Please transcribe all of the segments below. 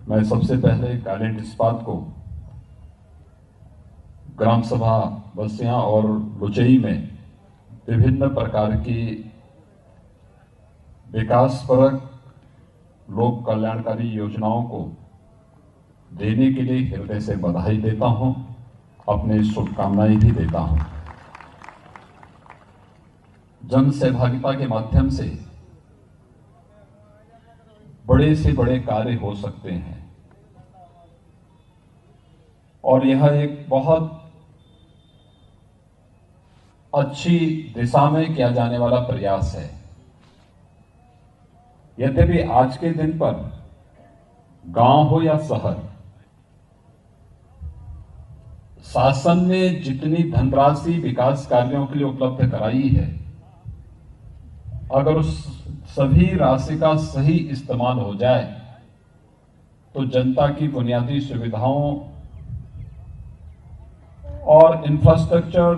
मैं सबसे पहले गायलैंड इस्पात को ग्राम सभा बसियां और लुचई में विभिन्न प्रकार की विकासपरक लोक कल्याणकारी योजनाओं को देने के लिए हृदय से बधाई देता हूं, अपनी शुभकामनाएं भी देता हूं। जन सहभागिता के माध्यम से बड़े से बड़े कार्य हो सकते हैं और यह एक बहुत अच्छी दिशा में किया जाने वाला प्रयास है। यद्यपि आज के दिन पर गांव हो या शहर, शासन ने जितनी धनराशि विकास कार्यों के लिए उपलब्ध कराई है, अगर उस सभी राशि का सही इस्तेमाल हो जाए तो जनता की बुनियादी सुविधाओं और इंफ्रास्ट्रक्चर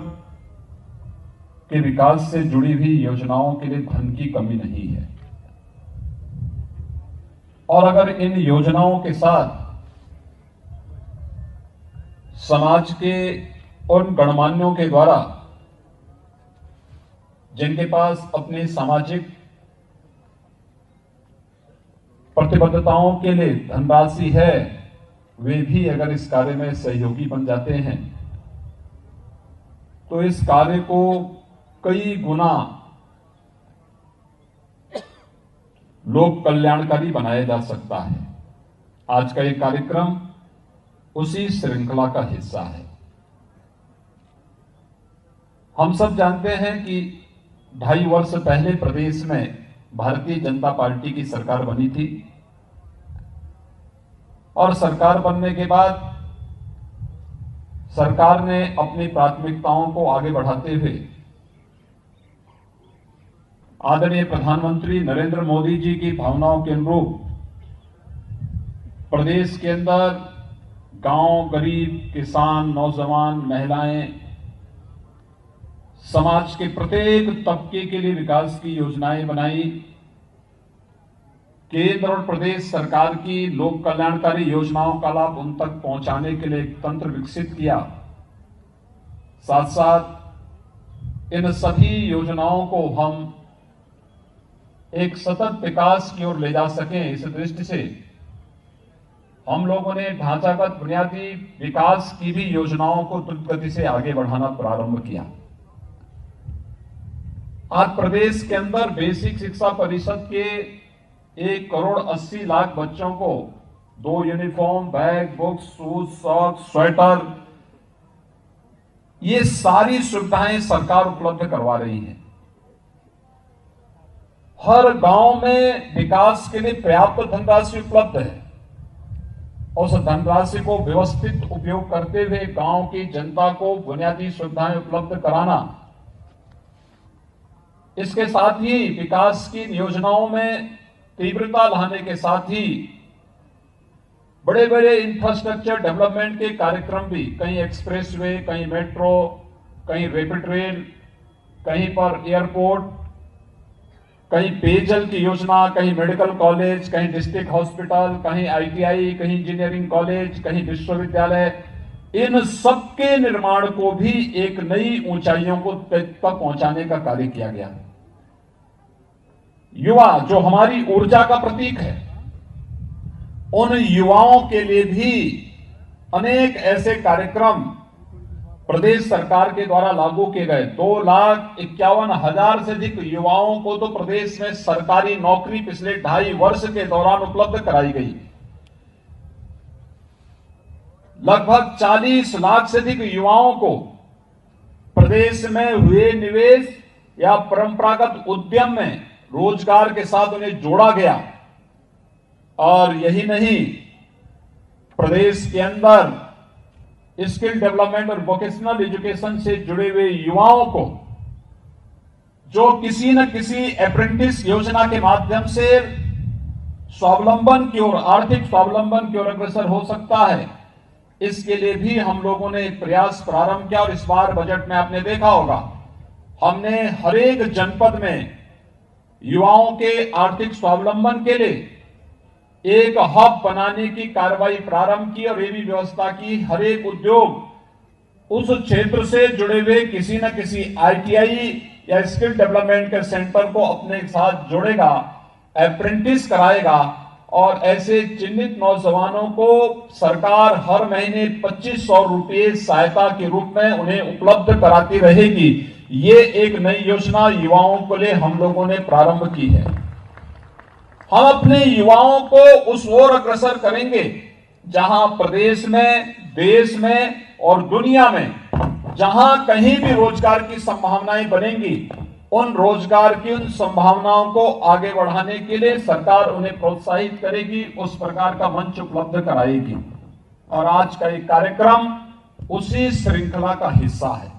के विकास से जुड़ी हुई योजनाओं के लिए धन की कमी नहीं है। और अगर इन योजनाओं के साथ समाज के उन गणमान्यों के द्वारा जिनके पास अपनी सामाजिक प्रतिबद्धताओं के लिए धनराशि है, वे भी अगर इस कार्य में सहयोगी बन जाते हैं तो इस कार्य को कई गुना लोक कल्याणकारी बनाया जा सकता है। आज का ये कार्यक्रम उसी श्रृंखला का हिस्सा है। हम सब जानते हैं कि 2.5 वर्ष पहले प्रदेश में भारतीय जनता पार्टी की सरकार बनी थी और सरकार बनने के बाद सरकार ने अपनी प्राथमिकताओं को आगे बढ़ाते हुए आदरणीय प्रधानमंत्री नरेंद्र मोदी जी की भावनाओं के अनुरूप प्रदेश के अंदर गांव, गरीब, किसान, नौजवान, महिलाएं, समाज के प्रत्येक तबके के लिए विकास की योजनाएं बनाई। केंद्र और प्रदेश सरकार की लोक कल्याणकारी योजनाओं का लाभ उन तक पहुंचाने के लिए एक तंत्र विकसित किया। साथ साथ इन सभी योजनाओं को हम एक सतत विकास की ओर ले जा सकें, इस दृष्टि से हम लोगों ने ढांचागत बुनियादी विकास की भी योजनाओं को द्रुत गति से आगे बढ़ाना प्रारंभ किया। आज प्रदेश के अंदर बेसिक शिक्षा परिषद के 1,80,00,000 बच्चों को 2 uniform, bag, books, shoes, socks, sweater, ये सारी सुविधाएं सरकार उपलब्ध करवा रही है। हर गांव में विकास के लिए पर्याप्त धनराशि उपलब्ध है। उस धनराशि को व्यवस्थित उपयोग करते हुए गांव की जनता को बुनियादी सुविधाएं उपलब्ध कराना, इसके साथ ही विकास की योजनाओं में तीव्रता लाने के साथ ही बड़े बड़े इंफ्रास्ट्रक्चर डेवलपमेंट के कार्यक्रम भी, कहीं एक्सप्रेसवे, कहीं मेट्रो, कहीं रैपिड रेल, कहीं पर एयरपोर्ट, कहीं पेयजल की योजना, कहीं मेडिकल कॉलेज, कहीं डिस्ट्रिक्ट हॉस्पिटल, कहीं आईटीआई, कहीं इंजीनियरिंग कॉलेज, कहीं विश्वविद्यालय, इन सबके निर्माण को भी एक नई ऊंचाइयों को तक पहुंचाने का कार्य किया गया। युवा जो हमारी ऊर्जा का प्रतीक है, उन युवाओं के लिए भी अनेक ऐसे कार्यक्रम प्रदेश सरकार के द्वारा लागू किए गए। 2,51,000 से अधिक युवाओं को तो प्रदेश में सरकारी नौकरी पिछले 2.5 वर्ष के दौरान उपलब्ध कराई गई। लगभग 40 लाख से अधिक युवाओं को प्रदेश में हुए निवेश या परंपरागत उद्यम में रोजगार के साथ उन्हें जोड़ा गया। और यही नहीं, प्रदेश के अंदर स्किल डेवलपमेंट और वोकेशनल एजुकेशन से जुड़े हुए युवाओं को जो किसी न किसी अप्रेंटिस योजना के माध्यम से स्वावलंबन की ओर, आर्थिक स्वावलंबन की ओर अग्रसर हो सकता है, इसके लिए भी हम लोगों ने एक प्रयास प्रारंभ किया। और इस बार बजट में आपने देखा होगा, हमने हर एक जनपद में युवाओं के आर्थिक स्वावलंबन के लिए एक हब बनाने की कार्रवाई प्रारंभ की और ये भी व्यवस्था की हर एक उद्योग उस क्षेत्र से जुड़े हुए किसी न किसी ITI या स्किल डेवलपमेंट के सेंटर को अपने साथ जोड़ेगा, अप्रेंटिस कराएगा और ऐसे चिन्हित नौजवानों को सरकार हर महीने 2500 रुपये सहायता के रूप में उन्हें उपलब्ध कराती रहेगी। ये एक नई योजना युवाओं के लिए हम लोगों ने प्रारंभ की है। हम अपने युवाओं को उस ओर अग्रसर करेंगे जहां प्रदेश में, देश में और दुनिया में जहां कहीं भी रोजगार की संभावनाएं बनेंगी, उन रोजगार की उन संभावनाओं को आगे बढ़ाने के लिए सरकार उन्हें प्रोत्साहित करेगी, उस प्रकार का मंच उपलब्ध कराएगी। और आज का एक कार्यक्रम उसी श्रृंखला का हिस्सा है।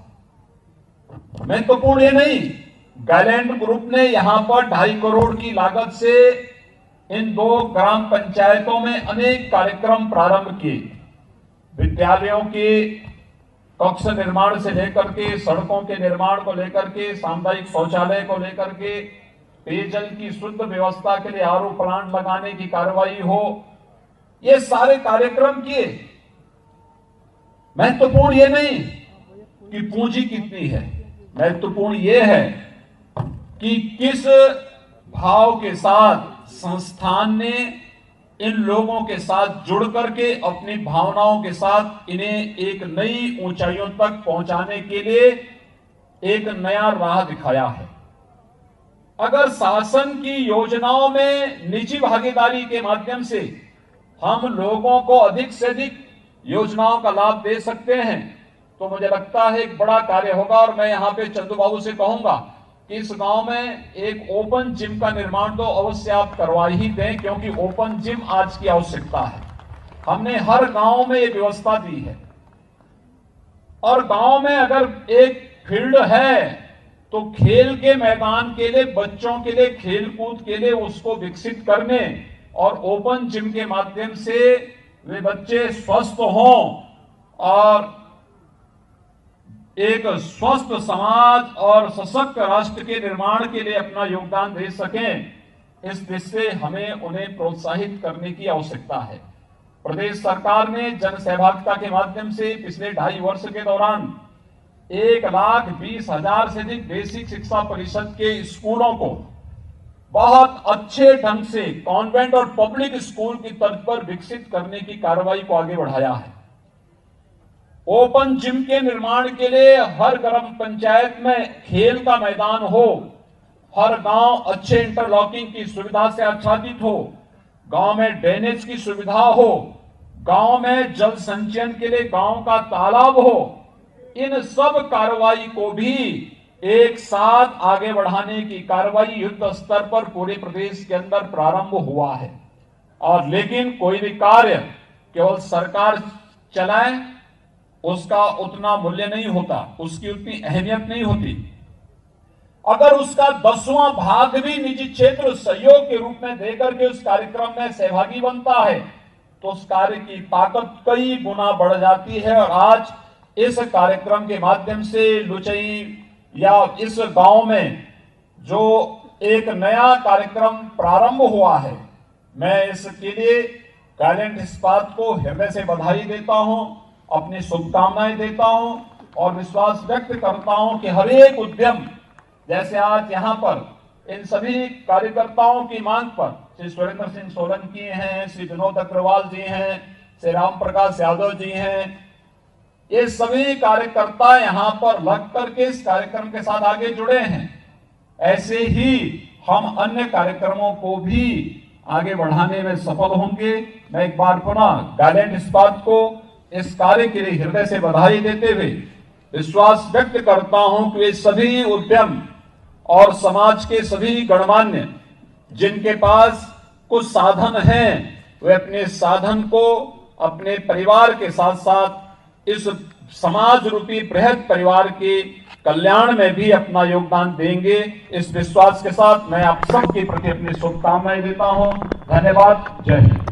महत्वपूर्ण ये नहीं, गैलेंट ग्रुप ने यहां पर 2.5 करोड़ की लागत से इन 2 ग्राम पंचायतों में अनेक कार्यक्रम प्रारंभ किए। विद्यालयों के कक्ष निर्माण से लेकर के, सड़कों के निर्माण को लेकर के, सामुदायिक शौचालय को लेकर के, पेयजल की शुद्ध व्यवस्था के लिए RO प्लांट लगाने की कार्रवाई हो, ये सारे कार्यक्रम किए। महत्वपूर्ण ये नहीं कि पूंजी कितनी है, महत्वपूर्ण ये है कि किस भाव के साथ संस्थान ने इन लोगों के साथ जुड़ करके अपनी भावनाओं के साथ इन्हें एक नई ऊंचाइयों तक पहुंचाने के लिए एक नया राह दिखाया है। अगर शासन की योजनाओं में निजी भागीदारी के माध्यम से हम लोगों को अधिक से अधिक योजनाओं का लाभ दे सकते हैं तो मुझे लगता है एक बड़ा कार्य होगा। और मैं यहां पे चंदू बाबू से कहूंगा कि इस गांव में एक ओपन जिम का निर्माण तो अवश्य आप करवा ही दें, क्योंकि ओपन जिम आज की आवश्यकता है। हमने हर गांव में ये व्यवस्था दी है और गांव में अगर एक फील्ड है तो खेल के मैदान के लिए, बच्चों के लिए, खेल कूद के लिए उसको विकसित करने और ओपन जिम के माध्यम से वे बच्चे स्वस्थ हों और एक स्वस्थ समाज और सशक्त राष्ट्र के निर्माण के लिए अपना योगदान दे सकें, इस दृष्टि से हमें उन्हें प्रोत्साहित करने की आवश्यकता है। प्रदेश सरकार ने जन सहभागिता के माध्यम से पिछले 2.5 वर्ष के दौरान 1,20,000 से अधिक बेसिक शिक्षा परिषद के स्कूलों को बहुत अच्छे ढंग से कॉन्वेंट और पब्लिक स्कूल की तर्ज पर विकसित करने की कार्रवाई को आगे बढ़ाया है। ओपन जिम के निर्माण के लिए हर ग्राम पंचायत में खेल का मैदान हो, हर गांव अच्छे इंटरलॉकिंग की सुविधा से आच्छादित हो, गांव में ड्रेनेज की सुविधा हो, गांव में जल संचयन के लिए गांव का तालाब हो। इन सब कार्रवाई को भी एक साथ आगे बढ़ाने की कार्रवाई युद्ध स्तर पर पूरे प्रदेश के अंदर प्रारंभ हुआ है। और लेकिन कोई भी कार्य केवल सरकार चलाए उसका उतना मूल्य नहीं होता, उसकी उतनी अहमियत नहीं होती। अगर उसका 10वां भाग भी निजी क्षेत्र सहयोग के रूप में देकर के उस कार्यक्रम में सहभागी बनता है तो उस कार्य की ताकत कई गुना बढ़ जाती है। और आज इस कार्यक्रम के माध्यम से लुचई या इस गांव में जो एक नया कार्यक्रम प्रारंभ हुआ है, मैं इसके लिए गैलेंट इस्पात को हृदय से बधाई देता हूं, अपनी शुभकामनाएं देता हूं और विश्वास व्यक्त करता हूं कि हर एक उद्यम, जैसे आज यहां पर इन सभी कार्यकर्ताओं की मांग पर श्री सुरेंद्र सिंह सोलंकी हैं, श्री विनोद अग्रवाल जी हैं, श्री राम प्रकाश यादव जी हैं, ये सभी कार्यकर्ता यहां पर लग करके इस कार्यक्रम के साथ आगे जुड़े हैं। ऐसे ही हम अन्य कार्यक्रमों को भी आगे बढ़ाने में सफल होंगे। मैं एक बार पुनः गैलेंट इस्पात को इस कार्य के लिए हृदय से बधाई देते हुए विश्वास व्यक्त करता हूं कि वे सभी उद्यम और समाज के सभी गणमान्य जिनके पास कुछ साधन हैं, वे अपने साधन को अपने परिवार के साथ साथ इस समाज रूपी बृहद परिवार के कल्याण में भी अपना योगदान देंगे। इस विश्वास के साथ मैं आप सबके प्रति अपनी शुभकामनाएं देता हूं। धन्यवाद। जय हिंद।